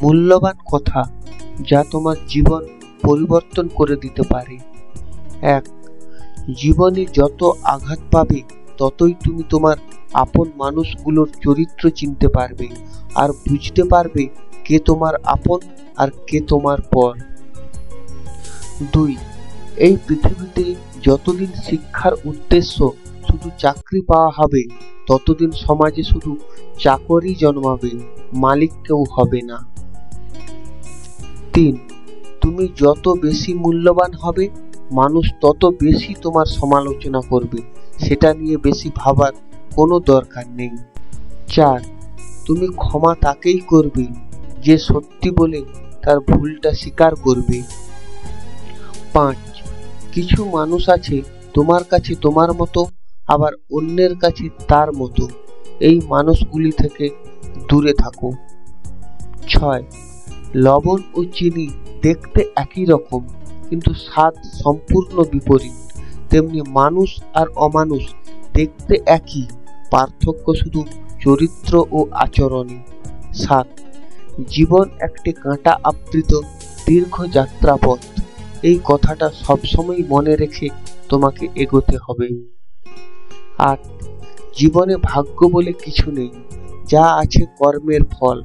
মূল্যবান কথা যা তোমার জীবন পরিবর্তন করে দিতে পারে। 1. জীবনে যত আঘাত পাবে ততই তুমি তোমার আপন মানুষগুলোর চরিত্র চিনতে পারবে আর বুঝতে পারবে কে তোমার আপন আর কে তোমার পর। 2. এই পৃথিবীতে যতদিন শিক্ষার উদ্দেশ্য শুধু চাকরি পাওয়া হবে ততদিন সমাজে শুধু চাকরই জন্মাবে, মালিক কেউ হবে না। 3. তুমি যত বেশি মূল্যবান হবে মানুষ তত বেশি তোমার সমালোচনা করবে, সেটা নিয়ে বেশি ভাবার কোনো দরকার নেই। 4. তুমি ক্ষমা তাকেই করবে যে সত্যি বলে তার ভুলটা স্বীকার করবে। 5. কিছু মানুষ আছে তোমার কাছে তোমার মতো, আবার অন্যের কাছে তার মতো, এই মানুষগুলি থেকে দূরে থাকো। 6. লবণ ও চিনি দেখতে একই রকম কিন্তু স্বাদ সম্পূর্ণ বিপরীত, তেমনি মানুষ আর অমানুষ দেখতে একই, পার্থক্য শুধু চরিত্র ও আচরণে। 7. জীবন একটি কাঁটা আবৃত দীর্ঘ যাত্রাপথ, এই কথাটা সবসময় মনে রেখে তোমাকে এগোতে হবে। 8. জীবনে ভাগ্য বলে কিছু নেই, যা আছে কর্মের ফল,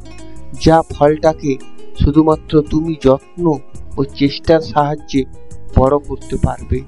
যা ফলটাকে শুধুমাত্র তুমি যত্ন ও চেষ্টার সাহায্যে বড় করতে পারবে।